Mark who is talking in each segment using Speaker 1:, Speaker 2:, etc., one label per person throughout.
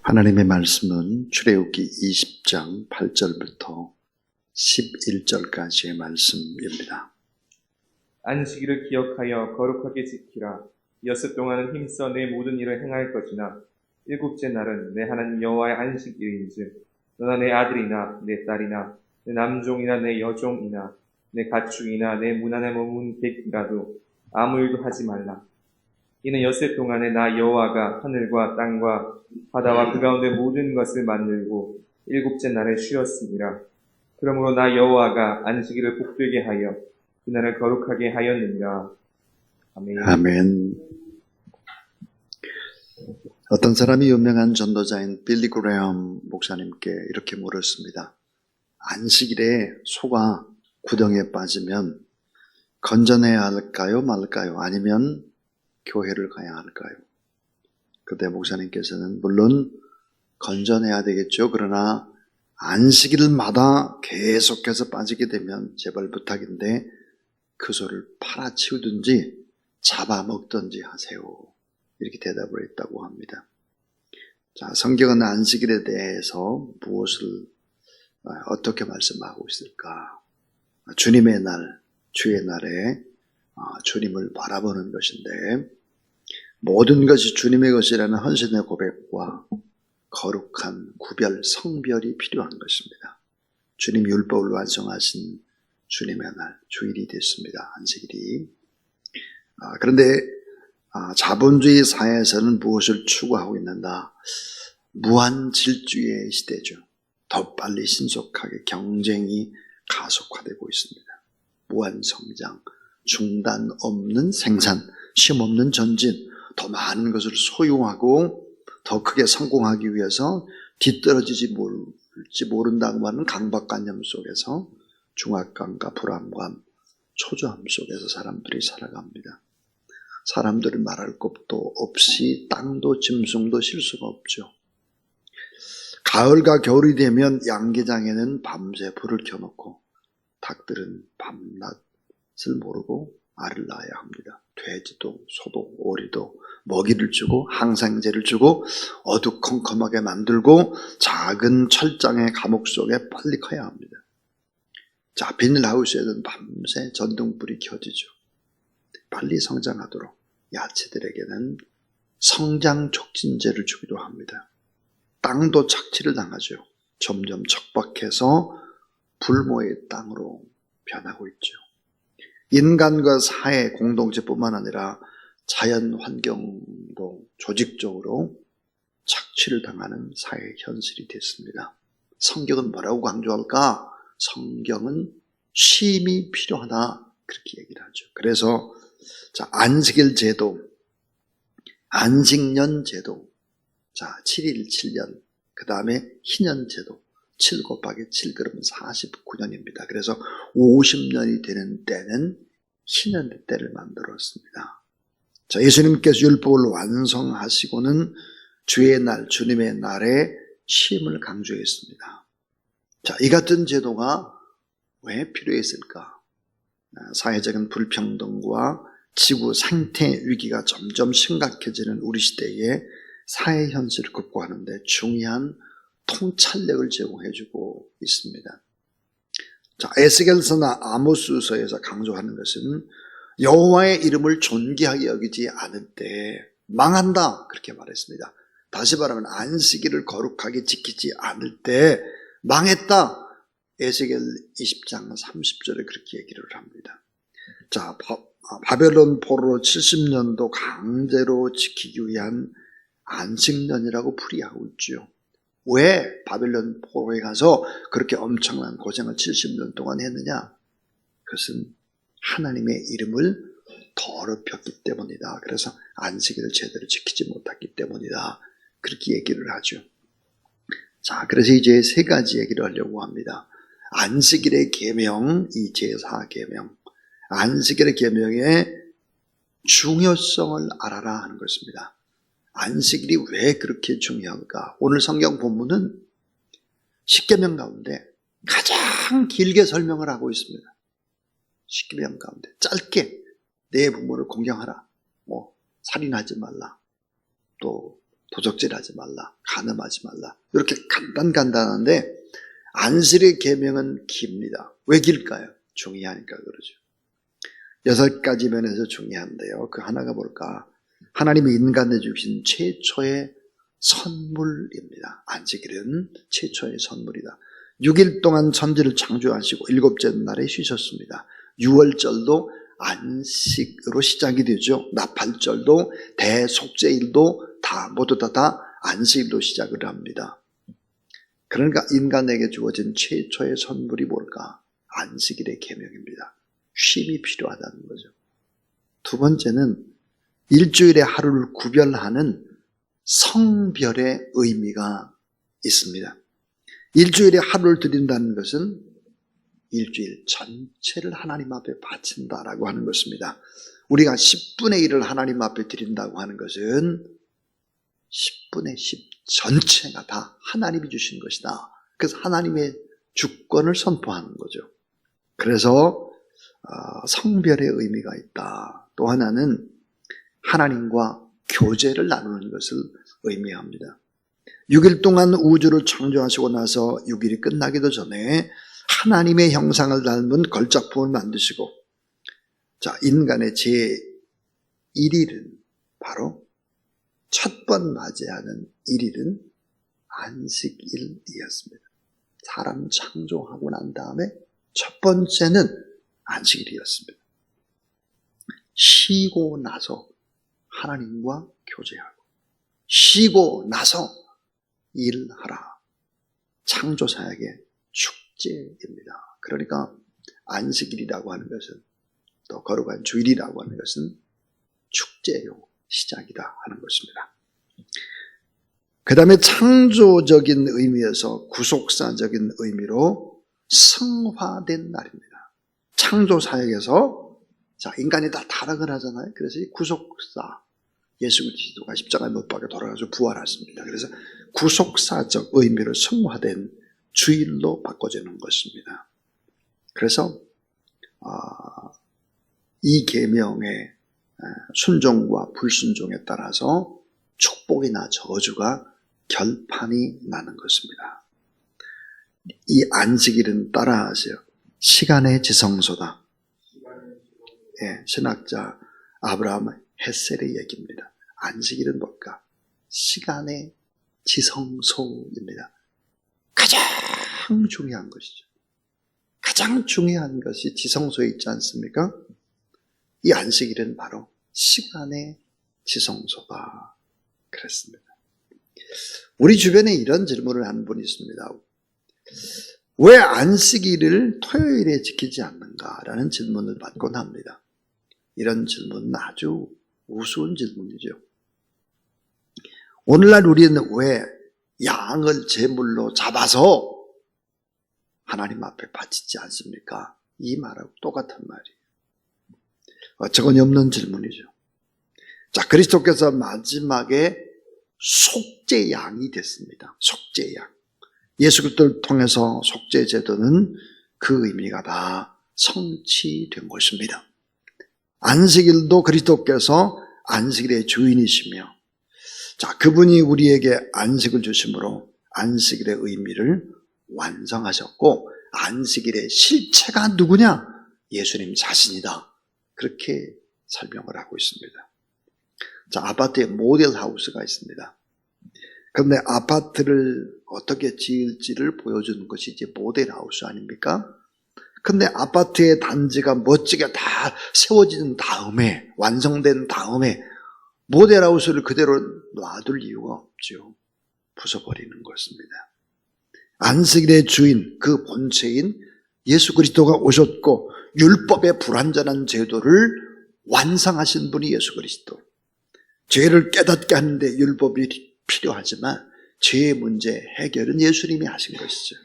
Speaker 1: 하나님의 말씀은 출애굽기 20장 8절부터 11절까지의 말씀입니다.
Speaker 2: 안식일을 기억하여 거룩하게 지키라. 6 동안은 힘써 내 모든 일을 행할 것이나 7째 날은 내 하나님 여호와의 안식일인즉 너나 내 아들이나 내 딸이나 내 남종이나 내 여종이나 내 가축이나 내 문 안에 머문 객이라도 아무 일도 하지 말라. 이는 6 동안에 나 여호와가 하늘과 땅과 바다와 그 가운데 모든 것을 만들고 7째 날에 쉬었습니다. 그러므로 나 여호와가 안식일을 복되게 하여 그날을 거룩하게 하였느니라. 아멘.
Speaker 1: 아멘. 어떤 사람이 유명한 전도자인 빌리 그레엄 목사님께 이렇게 물었습니다. 안식일에 소가 구덩이에 빠지면 건져내야 할까요, 말까요? 아니면 교회를 가야 할까요? 그때 목사님께서는 물론 건져내야 되겠죠. 그러나 안식일마다 계속해서 빠지게 되면 제발 부탁인데 그 소를 팔아치우든지 잡아먹든지 하세요. 이렇게 대답을 했다고 합니다. 자, 성경은 안식일에 대해서 무엇을 어떻게 말씀하고 있을까? 주님의 날, 주의 날에 주님을 바라보는 것인데 모든 것이 주님의 것이라는 헌신의 고백과 거룩한 구별, 성별이 필요한 것입니다. 주님 율법을 완성하신 주님의 날, 주일이 됐습니다. 안식일이. 그런데 자본주의 사회에서는 무엇을 추구하고 있는가? 무한질주의 시대죠. 더 빨리 신속하게 경쟁이 가속화되고 있습니다. 무한성장, 중단 없는 생산, 쉼 없는 전진, 더 많은 것을 소유하고 더 크게 성공하기 위해서 뒤떨어지지 모른다고 하는 강박관념 속에서 중압감과 불안감, 초조함 속에서 사람들이 살아갑니다. 사람들은 말할 것도 없이 땅도 짐승도 쉴 수가 없죠. 가을과 겨울이 되면 양계장에는 밤새 불을 켜놓고 닭들은 밤낮을 모르고 알을 낳아야 합니다. 돼지도 소도 오리도 먹이를 주고 항생제를 주고 어두컴컴하게 만들고 작은 철장의 감옥 속에 빨리 커야 합니다. 자, 비닐하우스에는 밤새 전등불이 켜지죠. 빨리 성장하도록 야채들에게는 성장 촉진제를 주기도 합니다. 땅도 착취를 당하죠. 점점 척박해서 불모의 땅으로 변하고 있죠. 인간과 사회 공동체뿐만 아니라 자연 환경도 조직적으로 착취를 당하는 사회 현실이 됐습니다. 성경은 뭐라고 강조할까? 성경은 쉼이 필요하다, 그렇게 얘기를 하죠. 그래서 안식일 제도, 안식년 제도, 7일 7년, 그 다음에 희년 제도, 7 곱하기 7 그러면 49년입니다. 그래서 50년이 되는 때는 희년 때를 만들었습니다. 예수님께서 율법을 완성하시고는 주의 날, 주님의 날에 쉼을 강조했습니다. 이 같은 제도가 왜 필요했을까? 사회적인 불평등과 지구 생태 위기가 점점 심각해지는 우리 시대에 사회 현실을 극복하는데 중요한 통찰력을 제공해주고 있습니다. 에스겔서나 아모스서에서 강조하는 것은 여호와의 이름을 존귀하게 여기지 않을 때 망한다, 그렇게 말했습니다. 다시 말하면 안식일을 거룩하게 지키지 않을 때 망했다. 에스겔 20장 30절에 그렇게 얘기를 합니다. 바벨론 포로 70년도 강제로 지키기 위한 안식년이라고 풀이하고 있죠. 왜 바벨론 포로에 가서 그렇게 엄청난 고생을 70년 동안 했느냐? 그것은 하나님의 이름을 더럽혔기 때문이다. 그래서 안식일을 제대로 지키지 못했기 때문이다. 그렇게 얘기를 하죠. 그래서 이제 3가지 얘기를 하려고 합니다. 안식일의 계명, 이 제4계명. 안식일의 계명의 중요성을 알아라 하는 것입니다. 안식일이 왜 그렇게 중요한가? 오늘 성경 본문은 10계명 가운데 가장 길게 설명을 하고 있습니다. 10계명 가운데 짧게 내 부모를 공경하라, 살인하지 말라, 또 도적질하지 말라, 간음하지 말라. 이렇게 간단한데 안식일의 계명은 깁니다. 왜 길까요? 중요하니까 그러죠. 6가지 면에서 중요한데요. 그 하나가 뭘까? 하나님이 인간에 주신 최초의 선물입니다. 안식일은 최초의 선물이다. 6일 동안 천지를 창조하시고 7째 날에 쉬셨습니다. 6월절도 안식으로 시작이 되죠. 나팔절도 대속죄일도 모두 다 안식일로 시작을 합니다. 그러니까 인간에게 주어진 최초의 선물이 뭘까? 안식일의 계명입니다. 쉼이 필요하다는 거죠. 두 번째는 일주일의 하루를 구별하는 성별의 의미가 있습니다. 일주일에 하루를 드린다는 것은 일주일 전체를 하나님 앞에 바친다라고 하는 것입니다. 우리가 10분의 1을 하나님 앞에 드린다고 하는 것은 10분의 10 전체가 다 하나님이 주신 것이다. 그래서 하나님의 주권을 선포하는 거죠. 그래서 성별의 의미가 있다. 또 하나는 하나님과 교제를 나누는 것을 의미합니다. 6일 동안 우주를 창조하시고 나서 6일이 끝나기도 전에 하나님의 형상을 닮은 걸작품을 만드시고, 자, 인간의 제1일은 바로 첫 번 맞이하는 1일은 안식일이었습니다. 사람 창조하고 난 다음에 첫 번째는 안식일이었습니다. 쉬고 나서 하나님과 교제하고, 쉬고 나서 일하라. 창조사역의 축제입니다. 그러니까 안식일이라고 하는 것은, 또 거룩한 주일이라고 하는 것은 축제요 시작이다 하는 것입니다. 그 다음에 창조적인 의미에서 구속사적인 의미로 성화된 날입니다. 창조사역에서 인간이 다 타락을 하잖아요. 그래서 이 구속사, 예수 그리스도가 십자가에 못 박혀 돌아가서 부활했습니다. 그래서 구속사적 의미로 성화된 주일로 바꿔주는 것입니다. 그래서 이 계명의 순종과 불순종에 따라서 축복이나 저주가 결판이 나는 것입니다. 이 안식일은 따라하세요. 시간의 지성소다. 예, 신학자 아브라함 헷셀의 얘기입니다. 안식일은 뭘까? 시간의 지성소입니다. 가장 중요한 것이죠. 가장 중요한 것이 지성소에 있지 않습니까? 이 안식일은 바로 시간의 지성소다. 그랬습니다. 우리 주변에 이런 질문을 하는 분이 있습니다. 왜 안식일을 토요일에 지키지 않는가라는 질문을 받곤 합니다. 이런 질문은 아주 우스운 질문이죠. 오늘날 우리는 왜 양을 제물로 잡아서 하나님 앞에 바치지 않습니까? 이 말하고 똑같은 말이에요. 어처구니 없는 질문이죠. 자, 그리스도께서 마지막에 속죄양이 됐습니다. 속죄양. 예수 그리스도를 통해서 속죄 제도는 그 의미가 다 성취된 것입니다. 안식일도 그리스도께서 안식일의 주인이시며, 자, 그분이 우리에게 안식을 주심으로 안식일의 의미를 완성하셨고, 안식일의 실체가 누구냐? 예수님 자신이다. 그렇게 설명을 하고 있습니다. 자, 아파트에 모델하우스가 있습니다. 그런데 아파트를 어떻게 지을지를 보여주는 것이 이제 모델하우스 아닙니까? 근데 아파트의 단지가 멋지게 다 세워진 다음에, 완성된 다음에 모델하우스를 그대로 놔둘 이유가 없죠. 부숴버리는 것입니다. 안식일의 주인, 그 본체인 예수 그리스도가 오셨고 율법의 불완전한 제도를 완성하신 분이 예수 그리스도. 죄를 깨닫게 하는데 율법이 필요하지만 죄의 문제 해결은 예수님이 하신 것이죠.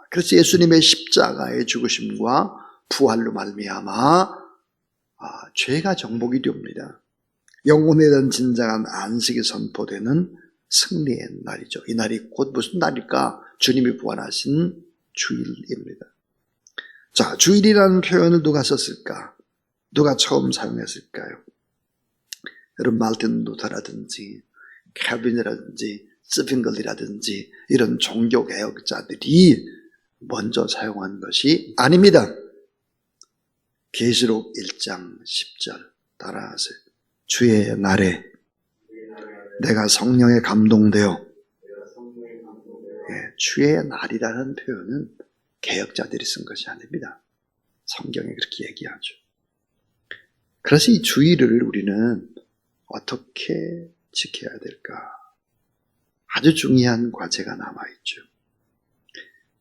Speaker 1: 그래서 예수님의 십자가의 죽으심과 부활로 말미암아 죄가 정복이 됩니다. 영혼에 대한 진정한 안식이 선포되는 승리의 날이죠. 이 날이 곧 무슨 날일까? 주님이 부활하신 주일입니다. 자, 주일이라는 표현을 누가 썼을까? 누가 처음 사용했을까요? 여러분 말틴 루터라든지 칼빈이라든지 스핑글이라든지 이런 종교개혁자들이 먼저 사용한 것이 아닙니다. 계시록 1장 10절 따라하세요. 주의 날에 내가 성령에 감동되어, 주의 날이라는 표현은 개혁자들이 쓴 것이 아닙니다. 성경에 그렇게 얘기하죠. 그래서 이 주의를 우리는 어떻게 지켜야 될까? 아주 중요한 과제가 남아있죠.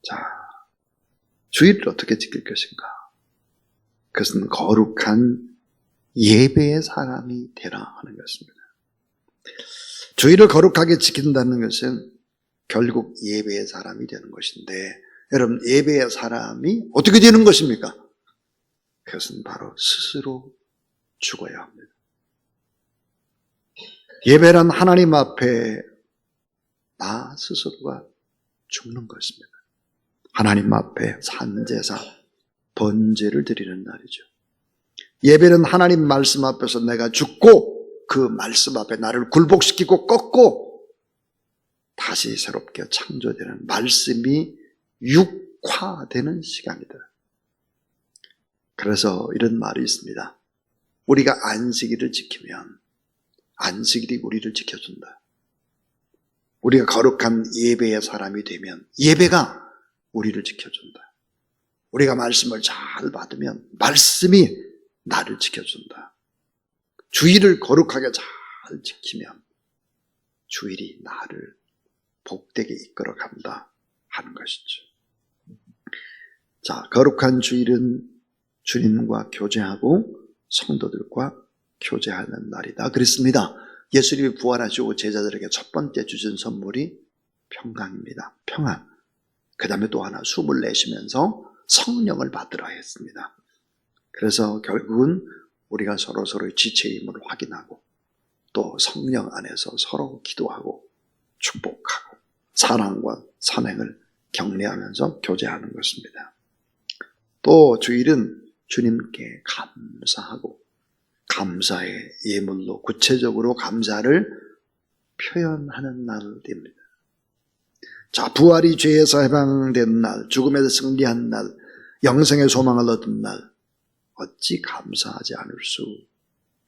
Speaker 1: 자, 주의를 어떻게 지킬 것인가? 그것은 거룩한 예배의 사람이 되라 하는 것입니다. 주의를 거룩하게 지킨다는 것은 결국 예배의 사람이 되는 것인데, 여러분 예배의 사람이 어떻게 되는 것입니까? 그것은 바로 스스로 죽어야 합니다. 예배란 하나님 앞에 나 스스로가 죽는 것입니다. 하나님 앞에 산제사, 번제를 드리는 날이죠. 예배는 하나님 말씀 앞에서 내가 죽고 그 말씀 앞에 나를 굴복시키고 꺾고 다시 새롭게 창조되는, 말씀이 육화되는 시간이다. 그래서 이런 말이 있습니다. 우리가 안식일을 지키면 안식일이 우리를 지켜준다. 우리가 거룩한 예배의 사람이 되면 예배가 우리를 지켜준다. 우리가 말씀을 잘 받으면 말씀이 나를 지켜준다. 주일을 거룩하게 잘 지키면 주일이 나를 복되게 이끌어간다 하는 것이죠. 자, 거룩한 주일은 주님과 교제하고 성도들과 교제하는 날이다 그랬습니다. 예수님이 부활하시고 제자들에게 첫 번째 주신 선물이 평강입니다. 평안. 그 다음에 또 하나 숨을 내쉬면서 성령을 받으라 했습니다. 그래서 결국은 우리가 서로서로의 지체의 힘을 확인하고 또 성령 안에서 서로 기도하고 축복하고 사랑과 선행을 격려하면서 교제하는 것입니다. 또 주일은 주님께 감사하고 감사의 예물로 구체적으로 감사를 표현하는 날입니다. 자, 부활이 죄에서 해방된 날, 죽음에서 승리한 날, 영생의 소망을 얻은 날, 어찌 감사하지 않을 수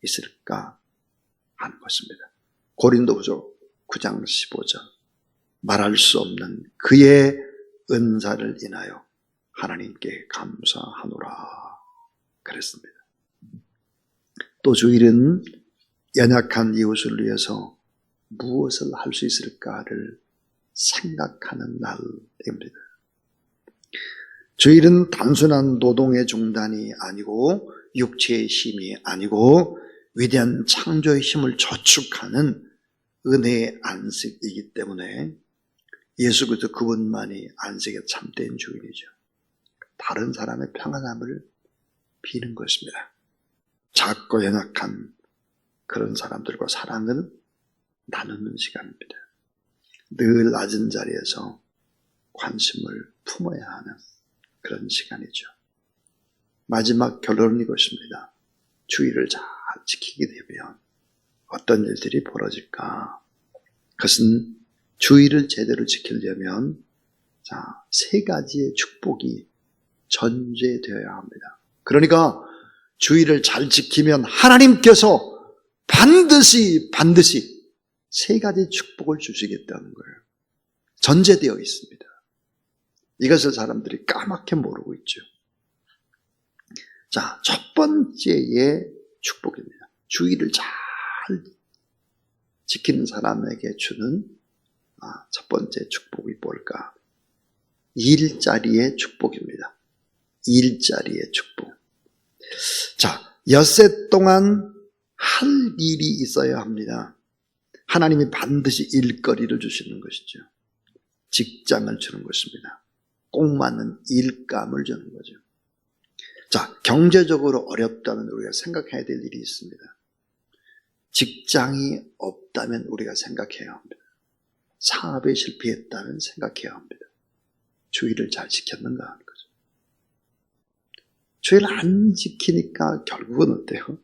Speaker 1: 있을까 하는 것입니다. 고린도후서 9장 15절, 말할 수 없는 그의 은사를 인하여 하나님께 감사하노라 그랬습니다. 또 주일은 연약한 이웃을 위해서 무엇을 할 수 있을까를 생각하는 날입니다. 주일은 단순한 노동의 중단이 아니고 육체의 힘이 아니고 위대한 창조의 힘을 저축하는 은혜의 안식이기 때문에 예수 그리스도 그분만이 안식의 참된 주인이죠. 다른 사람의 평안함을 비는 것입니다. 작고 연약한 그런 사람들과 사랑을 나누는 시간입니다. 늘 낮은 자리에서 관심을 품어야 하는 그런 시간이죠. 마지막 결론은 이것입니다. 주의를 잘 지키게 되면 어떤 일들이 벌어질까? 그것은 주의를 제대로 지키려면 세 가지의 축복이 전제되어야 합니다. 그러니까 주의를 잘 지키면 하나님께서 반드시 세 가지 축복을 주시겠다는 거예요. 전제되어 있습니다. 이것을 사람들이 까맣게 모르고 있죠. 자, 첫 번째의 축복입니다. 주의를 잘 지키는 사람에게 주는 첫 번째 축복이 뭘까? 일자리의 축복입니다. 일자리의 축복. 자, 엿새 동안 할 일이 있어야 합니다. 하나님이 반드시 일거리를 주시는 것이죠. 직장을 주는 것입니다. 꼭 맞는 일감을 주는 거죠. 자, 경제적으로 어렵다면 우리가 생각해야 될 일이 있습니다. 직장이 없다면 우리가 생각해야 합니다. 사업에 실패했다면 생각해야 합니다. 주의를 잘 지켰는가 하는 거죠. 주의를 안 지키니까 결국은 어때요?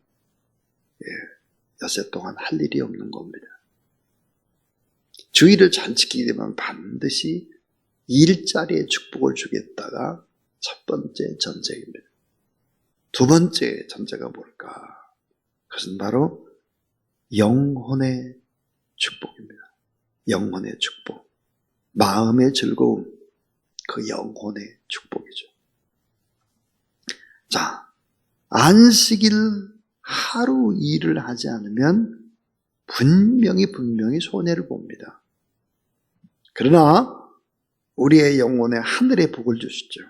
Speaker 1: 엿새 동안 할 일이 없는 겁니다. 주의를 잘 지키게 되면 반드시 일자리에 축복을 주겠다가 첫 번째 전제입니다. 두 번째 전제가 뭘까? 그것은 바로 영혼의 축복입니다. 영혼의 축복. 마음의 즐거움, 그 영혼의 축복이죠. 자, 안식일 하루 일을 하지 않으면 분명히 손해를 봅니다. 그러나 우리의 영혼에 하늘의 복을 주시죠.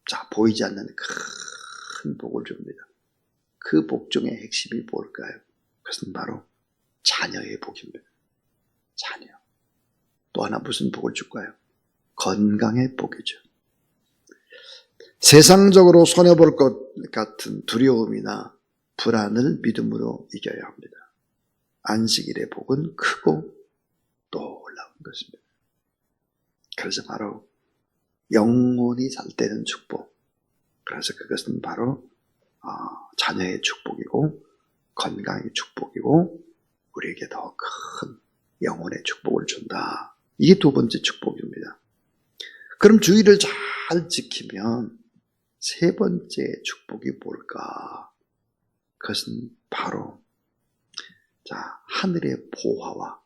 Speaker 1: 자, 보이지 않는 큰 복을 줍니다. 그 복 중에 핵심이 뭘까요? 그것은 바로 자녀의 복입니다. 자녀. 또 하나 무슨 복을 줄까요? 건강의 복이죠. 세상적으로 손해볼 것 같은 두려움이나 불안을 믿음으로 이겨야 합니다. 안식일의 복은 크고 놀라운 것입니다. 그래서 바로 영혼이 잘 되는 축복. 그래서 그것은 바로 자녀의 축복이고 건강의 축복이고 우리에게 더 큰 영혼의 축복을 준다. 이게 두 번째 축복입니다. 그럼 주의를 잘 지키면 세 번째 축복이 뭘까? 그것은 바로 하늘의 보화와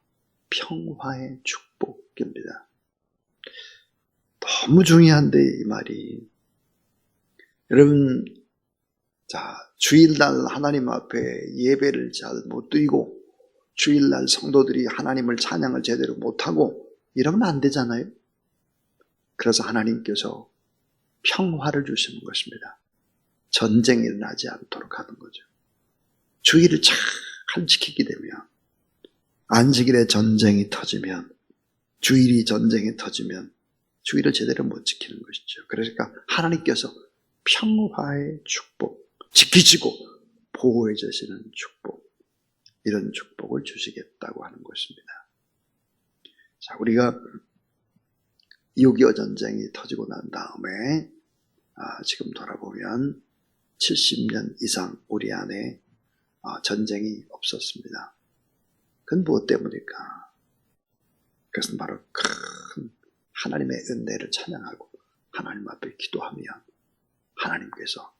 Speaker 1: 평화의 축복입니다. 너무 중요한데 이 말이 여러분 주일날 하나님 앞에 예배를 잘 못 드리고 주일날 성도들이 하나님을 찬양을 제대로 못하고 이러면 안 되잖아요. 그래서 하나님께서 평화를 주시는 것입니다. 전쟁이 일어나지 않도록 하는 거죠. 주의를 잘 지키게 되면 안식일에 전쟁이 터지면 주일이 전쟁이 터지면 주의를 제대로 못 지키는 것이죠. 그러니까 하나님께서 평화의 축복, 지키시고 보호해 주시는 축복, 이런 축복을 주시겠다고 하는 것입니다. 자, 우리가 6.25 전쟁이 터지고 난 다음에 지금 돌아보면 70년 이상 우리 안에 전쟁이 없었습니다. 그건 무엇 때문일까? 그것은 바로 큰 하나님의 은혜를 찬양하고 하나님 앞에 기도하면 하나님께서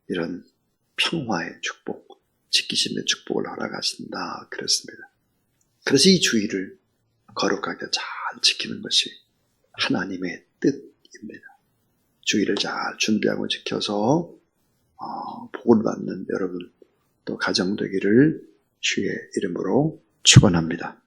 Speaker 1: 이런 평화의 축복, 지키심의 축복을 허락하신다 그랬습니다. 그래서 이 주의를 거룩하게 잘 지키는 것이 하나님의 뜻입니다. 주의를 잘 준비하고 지켜서 복을 받는 여러분 또 가정 되기를 주의 이름으로 축원합니다.